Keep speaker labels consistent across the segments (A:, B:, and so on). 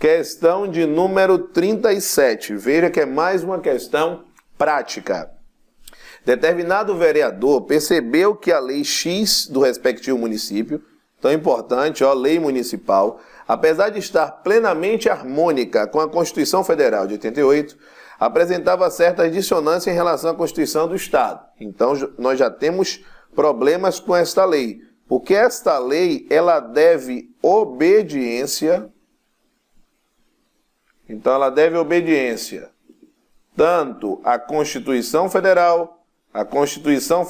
A: Questão de número 37. Veja que é mais uma questão prática. Determinado vereador percebeu que a lei X do respectivo município, tão importante, lei municipal, apesar de estar plenamente harmônica com a Constituição Federal de 88, apresentava certas dissonâncias em relação à Constituição do Estado. Então, nós já temos problemas com esta lei, porque esta lei, ela deve obediência. Então, ela deve obediência tanto à Constituição Federal, à Constituição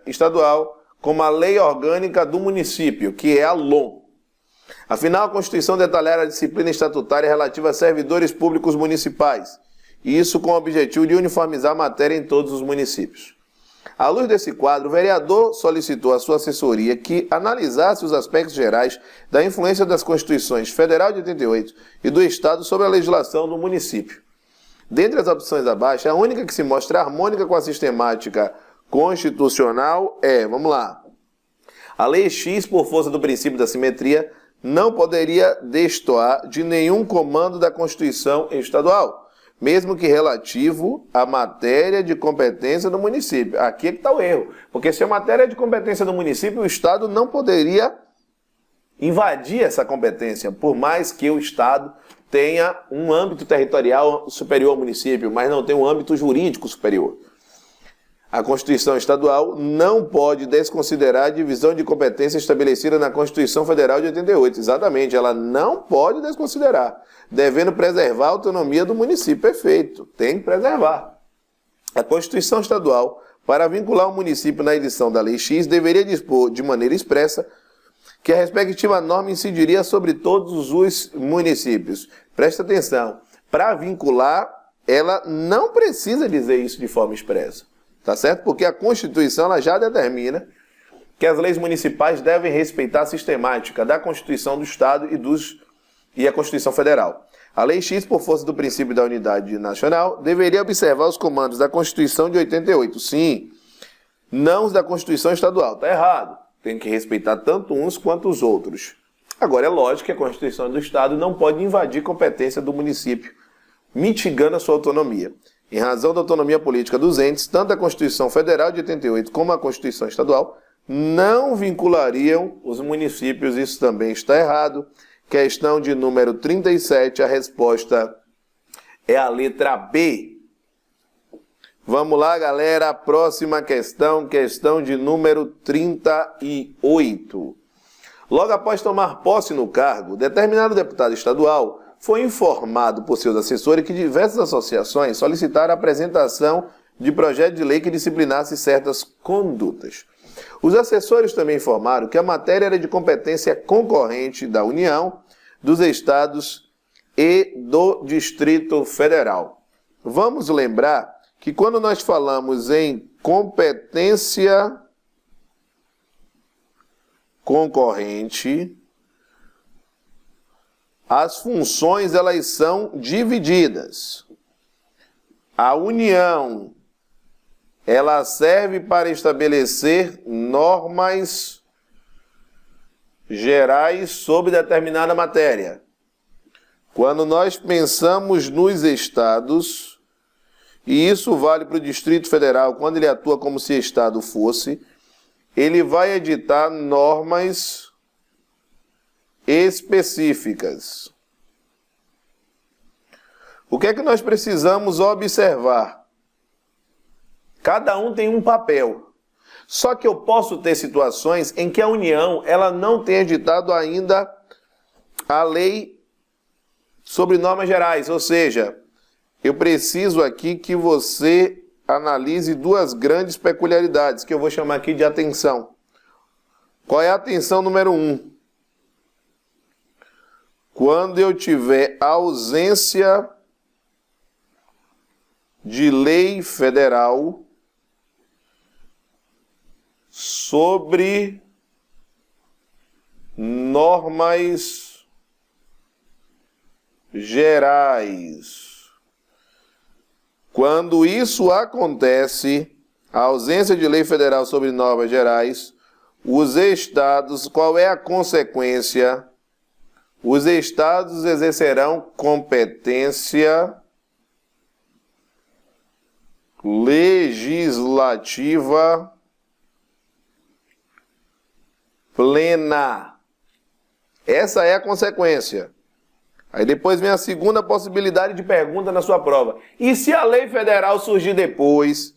A: Estadual, como à lei orgânica do município, que é a LOM. Afinal, a Constituição detalha a disciplina estatutária relativa a servidores públicos municipais, e isso com o objetivo de uniformizar a matéria em todos os municípios. À luz desse quadro, o vereador solicitou à sua assessoria que analisasse os aspectos gerais da influência das Constituições Federal de 88 e do Estado sobre a legislação do município. Dentre as opções abaixo, a única que se mostra harmônica com a sistemática constitucional é, vamos lá, a Lei X, por força do princípio da simetria, não poderia destoar de nenhum comando da Constituição Estadual, mesmo que relativo à matéria de competência do município. Aqui é que está o erro, porque se a matéria é de competência do município, o Estado não poderia invadir essa competência, por mais que o Estado tenha um âmbito territorial superior ao município, mas não tem um âmbito jurídico superior. A Constituição Estadual não pode desconsiderar a divisão de competência estabelecida na Constituição Federal de 88. Exatamente, ela não pode desconsiderar, devendo preservar a autonomia do município. Perfeito, tem que preservar. A Constituição Estadual, para vincular o município na edição da Lei X, deveria dispor de maneira expressa que a respectiva norma incidiria sobre todos os municípios. Presta atenção, para vincular, ela não precisa dizer isso de forma expressa. Tá certo? Porque a Constituição ela já determina que as leis municipais devem respeitar a sistemática da Constituição do Estado e a Constituição Federal. A Lei X, por força do princípio da unidade nacional, deveria observar os comandos da Constituição de 88. Sim, não os da Constituição Estadual. Está errado. Tem que respeitar tanto uns quanto os outros. Agora, é lógico que a Constituição do Estado não pode invadir competência do município, mitigando a sua autonomia. Em razão da autonomia política dos entes, tanto a Constituição Federal de 88 como a Constituição Estadual não vinculariam os municípios. Isso também está errado. Questão de número 37, a resposta é a letra B. Vamos lá, galera. A próxima questão, questão de número 38. Logo após tomar posse no cargo, determinado deputado estadual foi informado por seus assessores que diversas associações solicitaram a apresentação de projeto de lei que disciplinasse certas condutas. Os assessores também informaram que a matéria era de competência concorrente da União, dos Estados e do Distrito Federal. Vamos lembrar que quando nós falamos em competência concorrente, as funções elas são divididas. A União, ela serve para estabelecer normas gerais sobre determinada matéria. Quando nós pensamos nos estados, e isso vale para o Distrito Federal, quando ele atua como se estado fosse, ele vai editar normas específicas. O que é que nós precisamos observar? Cada um tem um papel. Só que eu posso ter situações em que a União ela não tem editado ainda a lei sobre normas gerais. Ou seja, eu preciso aqui que você analise duas grandes peculiaridades, que eu vou chamar aqui de atenção. Qual é a atenção número 1? Quando eu tiver ausência de lei federal sobre normas gerais. Quando isso acontece, a ausência de lei federal sobre normas gerais, os estados, qual é a consequência? os estados exercerão competência legislativa plena. Essa é a consequência. Aí depois vem a segunda possibilidade de pergunta na sua prova. E se a lei federal surgir depois?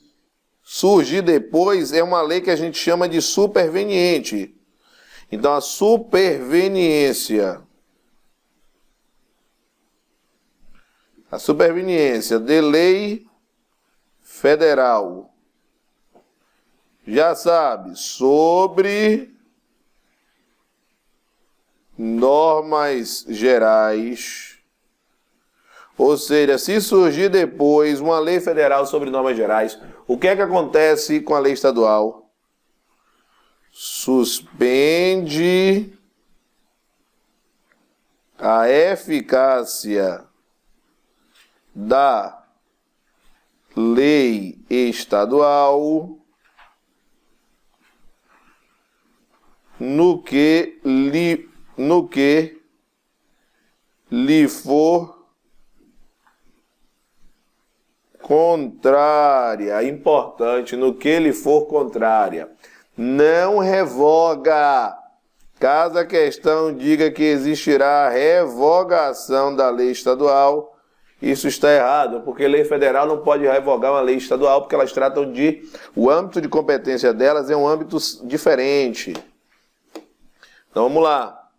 A: Surgir depois é uma lei que a gente chama de superveniente. Então a superveniência de lei federal, já sabe, sobre normas gerais, ou seja, se surgir depois uma lei federal sobre normas gerais, o que é que acontece com a lei estadual? Suspende a eficácia da lei estadual no que lhe for contrária. Importante, no que lhe for contrária. Não revoga. Caso a questão diga que existirá revogação da lei estadual, isso está errado, porque lei federal não pode revogar uma lei estadual, porque elas tratam de... O âmbito de competência delas é um âmbito diferente. Então vamos lá.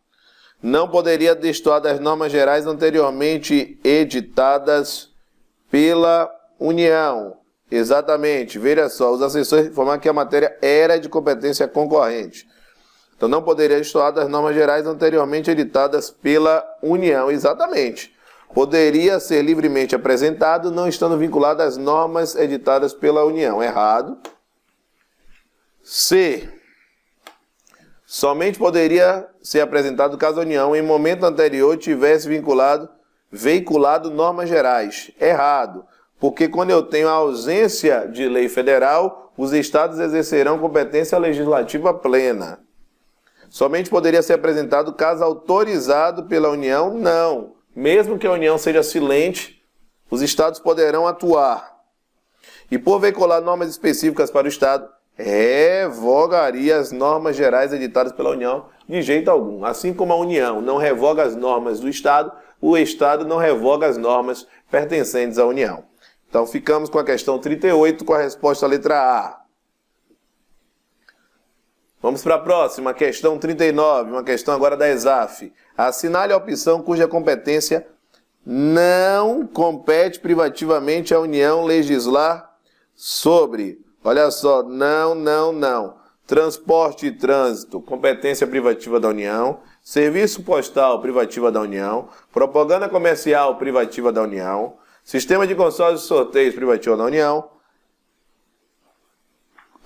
A: Não poderia destoar das normas gerais anteriormente editadas pela União. Exatamente. Veja só, os assessores informaram que a matéria era de competência concorrente. Então não poderia destoar das normas gerais anteriormente editadas pela União. Exatamente. Poderia ser livremente apresentado, não estando vinculado às normas editadas pela União. Errado. C. Somente poderia ser apresentado caso a União, em momento anterior, tivesse veiculado normas gerais. Errado. Porque quando eu tenho a ausência de lei federal, os estados exercerão competência legislativa plena. Somente poderia ser apresentado caso autorizado pela União? Não. Mesmo que a União seja silente, os estados poderão atuar. E por veicular normas específicas para o estado, revogaria as normas gerais editadas pela União de jeito algum. Assim como a União não revoga as normas do estado, o estado não revoga as normas pertencentes à União. Então ficamos com a questão 38 com a resposta à letra A. Vamos para a próxima, questão 39, uma questão agora da ESAF. Assinale a opção cuja competência não compete privativamente à União legislar sobre. Olha só, não. Transporte e trânsito, competência privativa da União. Serviço postal, privativa da União. Propaganda comercial, privativa da União. Sistema de consórcios e sorteios, privativa da União.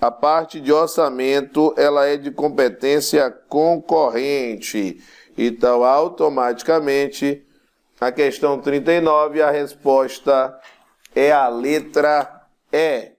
A: A parte de orçamento, ela é de competência concorrente. Então, automaticamente, a questão 39, a resposta é a letra E.